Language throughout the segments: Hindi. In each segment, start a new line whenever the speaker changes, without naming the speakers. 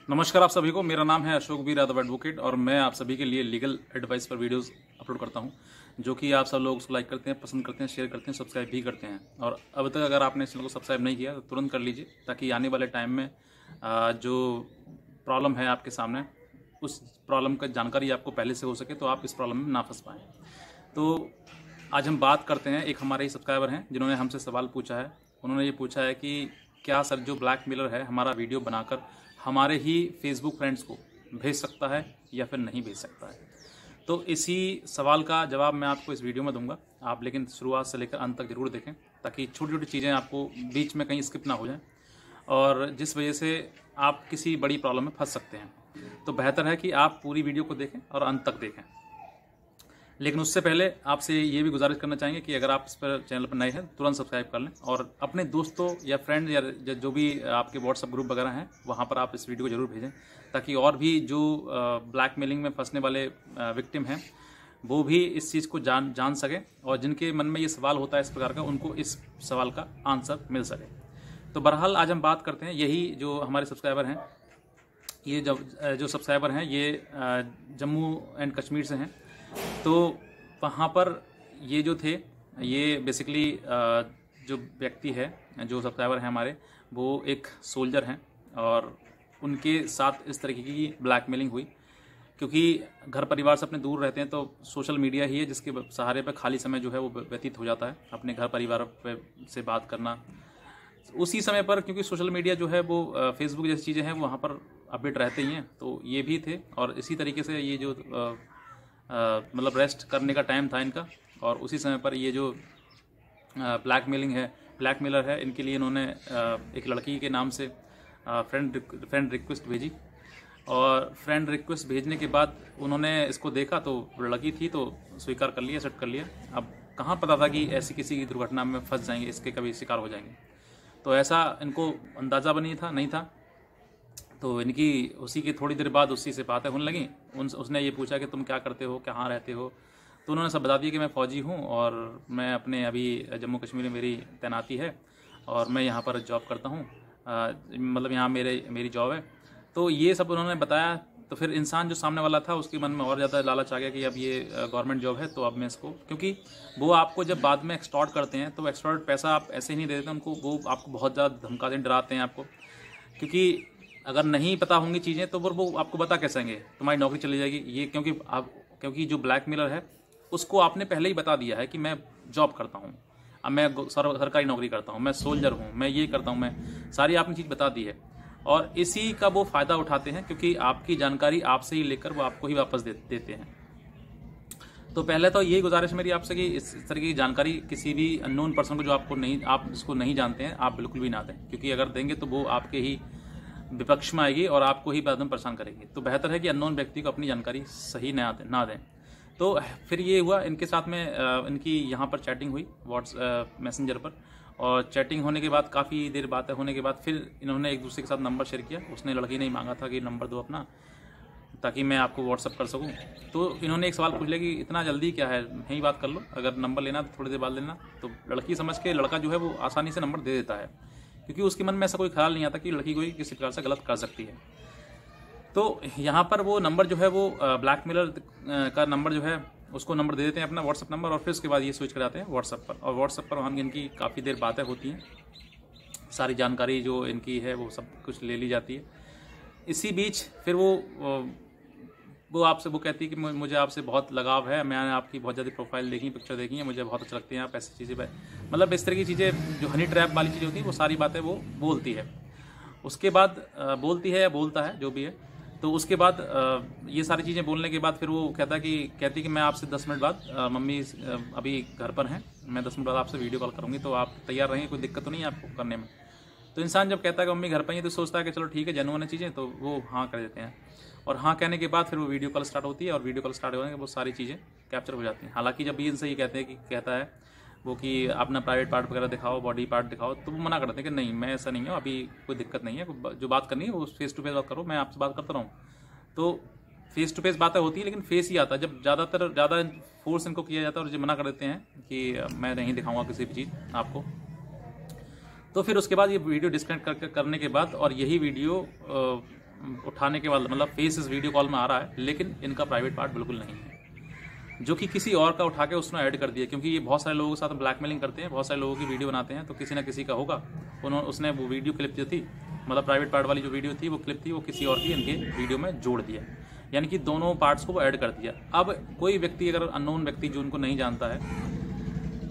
नमस्कार आप सभी को। मेरा नाम है अशोक वीर यादव एडवोकेट और मैं आप सभी के लिए लीगल एडवाइस पर वीडियोस अपलोड करता हूं, जो कि आप सब लोग उसको लाइक करते हैं, पसंद करते हैं, शेयर करते हैं, सब्सक्राइब भी करते हैं। और अब तक अगर आपने इस चैनल को सब्सक्राइब नहीं किया तो तुरंत कर लीजिए, ताकि आने वाले टाइम में जो प्रॉब्लम है आपके सामने, उस प्रॉब्लम का जानकारी आपको पहले से हो सके, तो आप इस प्रॉब्लम में ना फंस पाएँ। तो आज हम बात करते हैं, एक हमारे ही सब्सक्राइबर हैं जिन्होंने हमसे सवाल पूछा है। उन्होंने ये पूछा है कि क्या सर जो ब्लैकमेलर है हमारा वीडियो बनाकर हमारे ही फेसबुक फ्रेंड्स को भेज सकता है या फिर नहीं भेज सकता है। तो इसी सवाल का जवाब मैं आपको इस वीडियो में दूंगा। आप लेकिन शुरुआत से लेकर अंत तक जरूर देखें, ताकि छोटी छोटी चीज़ें आपको बीच में कहीं स्किप ना हो जाएं और जिस वजह से आप किसी बड़ी प्रॉब्लम में फंस सकते हैं। तो बेहतर है कि आप पूरी वीडियो को देखें और अंत तक देखें। लेकिन उससे पहले आपसे ये भी गुजारिश करना चाहेंगे कि अगर आप इस पर चैनल पर नए हैं तुरंत सब्सक्राइब कर लें और अपने दोस्तों या फ्रेंड या जो भी आपके व्हाट्सएप ग्रुप वगैरह हैं वहाँ पर आप इस वीडियो को जरूर भेजें, ताकि और भी जो ब्लैकमेलिंग में फंसने वाले विक्टिम हैं वो भी इस चीज़ को जान सकें और जिनके मन में ये सवाल होता है इस प्रकार का, उनको इस सवाल का आंसर मिल सके। तो बहरहाल आज हम बात करते हैं, यही जो हमारे सब्सक्राइबर हैं, ये जो सब्सक्राइबर हैं ये जम्मू एंड कश्मीर से हैं। तो वहाँ पर ये जो थे, ये बेसिकली जो व्यक्ति है, जो सब्सक्राइबर हैं हमारे, वो एक सोल्जर हैं और उनके साथ इस तरीके की ब्लैकमेलिंग हुई। क्योंकि घर परिवार से अपने दूर रहते हैं तो सोशल मीडिया ही है जिसके सहारे पर खाली समय जो है वो व्यतीत हो जाता है, अपने घर परिवार पे से बात करना। उसी समय पर क्योंकि सोशल मीडिया जो है वो फेसबुक जैसी चीज़ें हैं वहाँ पर अपडेट रहते ही हैं, तो ये भी थे। और इसी तरीके से ये जो मतलब रेस्ट करने का टाइम था इनका, और उसी समय पर ये जो ब्लैकमेलर है, इनके लिए इन्होंने एक लड़की के नाम से फ्रेंड रिक्वेस्ट भेजी। और फ्रेंड रिक्वेस्ट भेजने के बाद उन्होंने इसको देखा तो लड़की थी, तो स्वीकार कर लिया, एक्सेप्ट कर लिया। अब कहाँ पता था कि ऐसी किसी की दुर्घटना में फंस जाएंगे, इसके कभी शिकार हो जाएंगे। तो ऐसा इनको अंदाज़ा भी नहीं था। तो इनकी उसी की थोड़ी देर बाद उसी से बातें होने लगी। उसने ये पूछा कि तुम क्या करते हो, कहाँ रहते हो। तो उन्होंने सब बता दिया कि मैं फ़ौजी हूँ और मैं अपने अभी जम्मू कश्मीर में मेरी तैनाती है और मैं यहाँ पर जॉब करता हूँ, मतलब यहाँ मेरी जॉब है। तो ये सब उन्होंने बताया। तो फिर इंसान जो सामने वाला था उसके मन में और ज़्यादा लालच आ गया कि अब ये गवर्नमेंट जॉब है तो अब मैं इसको, क्योंकि वो आपको जब बाद में एक्सटॉर्ट करते हैं तो एक्सटॉर्ट पैसा आप ऐसे ही नहीं दे देते उनको, वो आपको बहुत ज़्यादा धमकाते हैं, डराते हैं आपको। क्योंकि अगर नहीं पता होंगी चीज़ें तो वो आपको बता कैसे आएंगे, तुम्हारी नौकरी चली जाएगी ये। क्योंकि जो ब्लैकमेलर है उसको आपने पहले ही बता दिया है कि मैं जॉब करता हूँ, अब मैं सरकारी नौकरी करता हूँ, मैं सोल्जर हूँ, मैं ये करता हूँ, मैं सारी आपने चीज़ बता दी है। और इसी का वो फ़ायदा उठाते हैं, क्योंकि आपकी जानकारी आपसे ही लेकर वो आपको ही वापस देते हैं। तो पहले तो यही गुजारिश मेरी आपसे कि इस तरह की जानकारी किसी भी अननोन पर्सन को, जो आप जिसको नहीं जानते हैं, आप बिल्कुल भी ना दें। क्योंकि अगर देंगे तो वो आपके ही विपक्ष में आएगी और आपको ही बाद में परेशान करेगी। तो बेहतर है कि अननोन व्यक्ति को अपनी जानकारी सही ना दें। तो फिर ये हुआ इनके साथ में, इनकी यहाँ पर चैटिंग हुई व्हाट्सएप मैसेंजर पर। और चैटिंग होने के बाद काफ़ी देर बातें होने के बाद फिर इन्होंने एक दूसरे के साथ नंबर शेयर किया। उसने, लड़की ने ही मांगा था कि नंबर दो अपना, ताकि मैं आपको व्हाट्सअप कर सकूं। तो इन्होंने एक सवाल पूछ लिया कि इतना जल्दी क्या है, यहीं बात कर लो, अगर नंबर लेना तो थोड़ी देर बाद लेना। तो लड़की समझ के लड़का जो है वो आसानी से नंबर दे देता है, क्योंकि उसके मन में ऐसा कोई ख्याल नहीं आता कि लड़की कोई किसी प्रकार से गलत कर सकती है। तो यहाँ पर वो नंबर जो है वो ब्लैकमेलर का नंबर जो है उसको नंबर दे देते हैं, अपना व्हाट्सअप नंबर, और फिर उसके बाद ये स्विच कर जाते हैं व्हाट्सअप पर। और व्हाट्सअप पर वहाँ इनकी काफ़ी देर बातें होती हैं, सारी जानकारी जो इनकी है वो सब कुछ ले ली जाती है। इसी बीच फिर वो कहती है कि मुझे आपसे बहुत लगाव है, मैंने आपकी बहुत ज़्यादा प्रोफाइल देखी, पिक्चर देखी है, मुझे बहुत अच्छा लगती हैं आप, ऐसी चीज़ें, मतलब इस तरह की चीज़ें जो हनी ट्रैप वाली चीज़ें होती हैं वो सारी बातें वो बोलती है। उसके बाद बोलती है या बोलता है जो भी है। तो उसके बाद ये सारी चीज़ें बोलने के बाद फिर वो कहती कि मैं आपसे 10 मिनट बाद, मम्मी अभी घर पर हैं, मैं 10 मिनट बाद आपसे वीडियो कॉल करूँगी, तो आप तैयार रहेंगे, कोई दिक्कत तो नहीं है आपको करने में। तो इंसान जब कहता है कि मम्मी घर पर ही है तो सोचता है कि चलो ठीक है, जेन्युइन चीज़ें, तो वो हाँ कर देते हैं। और हाँ कहने के बाद फिर वो वीडियो कॉल स्टार्ट होती है और वीडियो कॉल स्टार्ट होने के वो सारी चीज़ें कैप्चर हो जाती हैं। हालांकि जब भी इनसे ये कहता है वो कि अपना प्राइवेट पार्ट वगैरह दिखाओ, बॉडी पार्ट दिखाओ, तो वो मना कर देते हैं कि नहीं, मैं ऐसा नहीं हूँ, अभी कोई दिक्कत नहीं है, जो बात करनी है वो फेस टू फेस बात करो, मैं आपसे बात करता रहूँ। तो फेस टू फेस बातें होती है, लेकिन फेस ही आता है जब ज़्यादा फोर्स इनको किया जाता है और जो मना कर देते हैं कि मैं नहीं दिखाऊंगा किसी भी चीज़ आपको। तो फिर उसके बाद ये वीडियो डिस्कनेक्ट करने के बाद, और यही वीडियो उठाने के बाद मतलब फेस इस वीडियो कॉल में आ रहा है, लेकिन इनका प्राइवेट पार्ट बिल्कुल नहीं है, जो कि किसी और का उठा के उसने ऐड कर दिया। क्योंकि ये बहुत सारे लोगों के साथ ब्लैकमेलिंग करते हैं, बहुत सारे लोगों की वीडियो बनाते हैं, तो किसी ना किसी का होगा। उसने वो वीडियो क्लिप जो थी, मतलब प्राइवेट पार्ट वाली जो वीडियो थी, वो क्लिप थी, वो किसी और की इनके वीडियो में जोड़ दिया, यानी कि दोनों पार्ट्स को वो ऐड कर दिया। अब कोई व्यक्ति, अगर अननोन व्यक्ति जो उनको नहीं जानता है,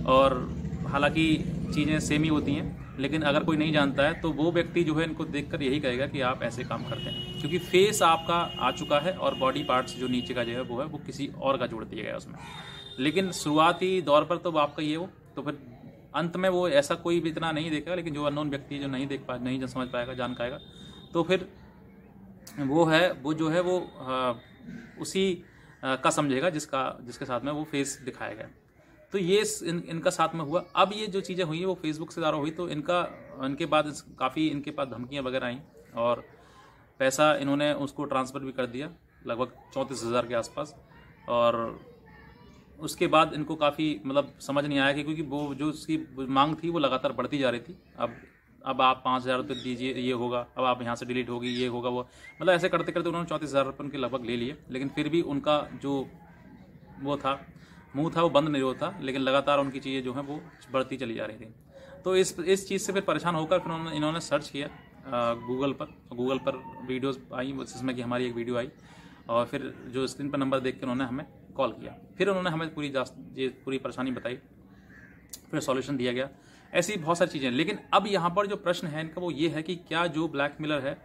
और हालांकि चीज़ें सेम ही होती हैं, लेकिन अगर कोई नहीं जानता है तो वो व्यक्ति जो है इनको देखकर यही कहेगा कि आप ऐसे काम करते हैं, क्योंकि फेस आपका आ चुका है और बॉडी पार्ट्स जो नीचे का जो है वो किसी और का जोड़ दिया गया उसमें। लेकिन शुरुआती दौर पर तो आपका ये हो, तो फिर अंत में वो ऐसा कोई भी इतना नहीं देखेगा, लेकिन जो अननोन व्यक्ति जो नहीं समझ पाएगा, जान पाएगा, तो फिर वो जो है वो उसी का समझेगा जिसके साथ में वो फेस दिखाया गया। तो ये इनका साथ में हुआ। अब ये जो चीज़ें हुई वो फेसबुक से ज़्यादा हुई, तो इनके बाद काफ़ी इनके पास धमकियाँ वगैरह आई, और पैसा इन्होंने उसको ट्रांसफ़र भी कर दिया, लगभग 34,000 के आसपास। और उसके बाद इनको काफ़ी मतलब समझ नहीं आया कि, क्योंकि वो जो उसकी मांग थी वो लगातार बढ़ती जा रही थी। अब आप 5,000 रुपये दीजिए, ये होगा, अब आप यहाँ से डिलीट होगी, ये होगा, वो मतलब ऐसे करते करते उन्होंने 34,000 रुपये उनके लगभग ले लिए। लेकिन फिर भी उनका जो वो था, मुंह था, वो बंद नहीं होता, लेकिन लगातार उनकी चीज़ें जो हैं वो बढ़ती चली जा रही थी। तो इस चीज़ से फिर परेशान होकर फिर इन्होंने सर्च किया गूगल पर वीडियोस आई, जिसमें कि हमारी एक वीडियो आई, और फिर जो स्क्रीन पर नंबर देख के उन्होंने हमें कॉल किया। फिर उन्होंने हमें पूरी परेशानी बताई, फिर सॉल्यूशन दिया गया। ऐसी बहुत सारी चीज़ें। लेकिन अब यहाँ पर जो प्रश्न है इनका वो ये है कि क्या जो ब्लैकमेलर है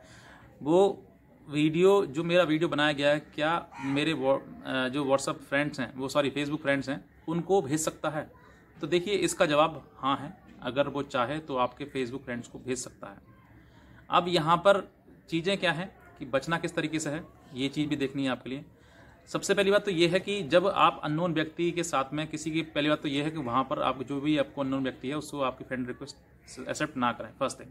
वो वीडियो, जो मेरा वीडियो बनाया गया है, क्या मेरे जो व्हाट्सअप फ्रेंड्स हैं, वो सॉरी फेसबुक फ्रेंड्स हैं, उनको भेज सकता है? तो देखिए, इसका जवाब हाँ है। अगर वो चाहे तो आपके फेसबुक फ्रेंड्स को भेज सकता है। अब यहाँ पर चीज़ें क्या हैं कि बचना किस तरीके से है, ये चीज़ भी देखनी है आपके लिए। सबसे पहली बात तो ये है कि जब आप अननोन व्यक्ति के साथ में किसी की, पहली बात तो ये है कि वहाँ पर आप जो भी आपको अननोन व्यक्ति है उसको आपकी फ्रेंड रिक्वेस्ट एक्सेप्ट ना करें, फर्स्ट थिंग।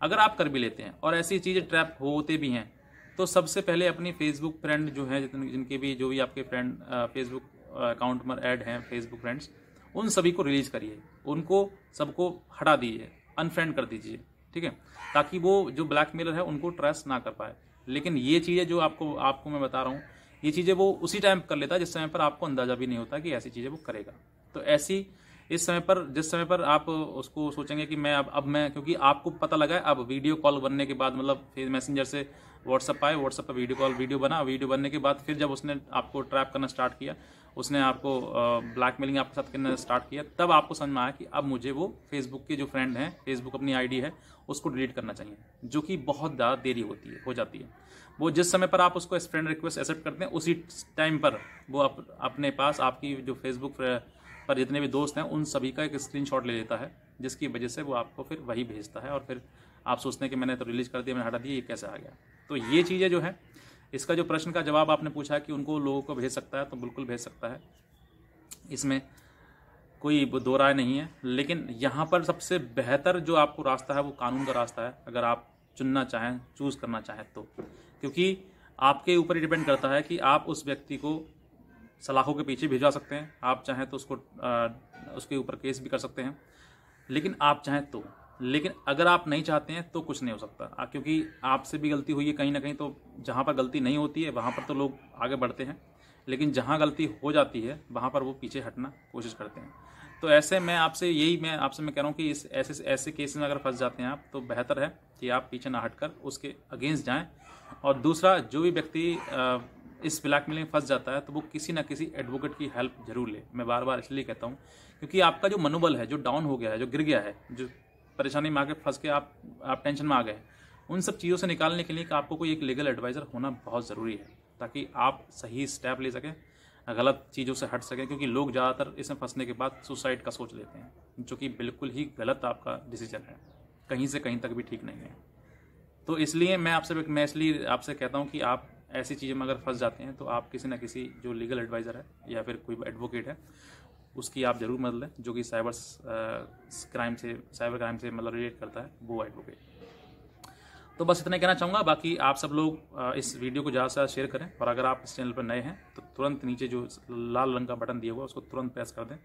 अगर आप कर भी लेते हैं और ऐसी चीज़ें ट्रैप होते भी हैं, तो सबसे पहले अपनी फेसबुक फ्रेंड जो है, जिनके भी जो भी आपके फ्रेंड फेसबुक अकाउंट में ऐड हैं, फेसबुक फ्रेंड्स, उन सभी को रिलीज करिए, उनको सबको हटा दीजिए, अनफ्रेंड कर दीजिए, ठीक है, ताकि वो जो ब्लैकमेलर है उनको ट्रेस ना कर पाए। लेकिन ये चीज़ें जो आपको मैं बता रहा हूँ, ये चीज़ें वो उसी टाइम कर लेता है जिस समय पर आपको अंदाजा भी नहीं होता कि ऐसी चीज़ें वो करेगा। तो ऐसी जिस समय पर आप उसको सोचेंगे कि अब मैं क्योंकि आपको पता लगा है, अब वीडियो कॉल बनने के बाद, मतलब मैसेंजर से व्हाट्सअप आए, व्हाट्सअप पर वीडियो बनने के बाद फिर जब उसने आपको ट्रैप करना स्टार्ट किया, उसने आपको ब्लैकमेलिंग आपके साथ करना स्टार्ट किया, तब आपको समझ में आया कि अब मुझे वो फेसबुक के जो फ्रेंड हैं, फेसबुक अपनी आईडी है, उसको डिलीट करना चाहिए, जो कि बहुत ज़्यादा देरी हो जाती है। वो जिस समय पर आप उसको फ्रेंड रिक्वेस्ट एक्सेप्ट करते हैं, उसी टाइम पर वो अपने पास आपकी जो फेसबुक पर जितने भी दोस्त हैं उन सभी का एक स्क्रीनशॉट ले लेता है, जिसकी वजह से वो आपको फिर वही भेजता है, और फिर आप सोचते हैं कि मैंने तो रिलीज कर दिया, मैंने हटा दिया, ये कैसे आ गया। तो ये चीज़ें जो है, इसका जो प्रश्न का जवाब आपने पूछा कि उनको लोगों को भेज सकता है, तो बिल्कुल भेज सकता है, इसमें कोई दो राय नहीं है। लेकिन यहाँ पर सबसे बेहतर जो आपको रास्ता है वो कानून का रास्ता है, अगर आप चूज़ करना चाहें तो, क्योंकि आपके ऊपर ही डिपेंड करता है कि आप उस व्यक्ति को सलाखों के पीछे भिजवा सकते हैं, आप चाहें तो उसके ऊपर केस भी कर सकते हैं, लेकिन आप चाहें तो। लेकिन अगर आप नहीं चाहते हैं तो कुछ नहीं हो सकता, क्योंकि आपसे भी गलती हुई है कहीं ना कहीं। तो जहाँ पर गलती नहीं होती है वहाँ पर तो लोग आगे बढ़ते हैं, लेकिन जहाँ गलती हो जाती है वहाँ पर वो पीछे हटना कोशिश करते हैं। तो ऐसे मैं आपसे कह रहा हूँ कि ऐसे केस में अगर फंस जाते हैं आप, तो बेहतर है कि आप पीछे ना हटकर उसके अगेंस्ट जाएं। और दूसरा, जो भी व्यक्ति इस ब्लैकमेलिंग में फंस जाता है तो वो किसी ना किसी एडवोकेट की हेल्प जरूर ले। मैं बार बार इसलिए कहता हूँ क्योंकि आपका जो मनोबल है, जो डाउन हो गया है, जो गिर गया है, जो परेशानी में आके फंस के आप टेंशन में आ गए, उन सब चीज़ों से निकालने के लिए आपको कोई एक लीगल एडवाइज़र होना बहुत ज़रूरी है, ताकि आप सही स्टेप ले सकें, गलत चीज़ों से हट सकें। क्योंकि लोग ज़्यादातर इसमें फंसने के बाद सुसाइड का सोच लेते हैं, जो कि बिल्कुल ही गलत आपका डिसीजन है, कहीं से कहीं तक भी ठीक नहीं है। तो इसलिए मैं आपसे कहता हूँ कि आप ऐसी चीज़ों में अगर फंस जाते हैं तो आप किसी न किसी जो लीगल एडवाइज़र है या फिर कोई एडवोकेट है, उसकी आप ज़रूर मदद लें, जो कि साइबर क्राइम से मतलब रिलेट करता है, वो एडवोकेट। तो बस इतना ही कहना चाहूँगा। बाकी आप सब लोग इस वीडियो को ज़्यादा से ज़्यादा शेयर करें, और अगर आप इस चैनल पर नए हैं तो तुरंत नीचे जो लाल रंग का बटन दिया हुआ उसको तुरंत प्रेस कर दें,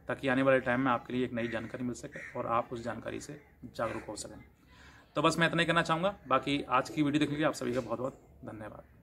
ताकि आने वाले टाइम में आपके लिए एक नई जानकारी मिल सके और आप उस जानकारी से जागरूक हो सकें। तो बस मैं इतना ही कहना चाहूँगा। बाकी आज की वीडियो देखने के लिए आप सभी का बहुत बहुत धन्यवाद।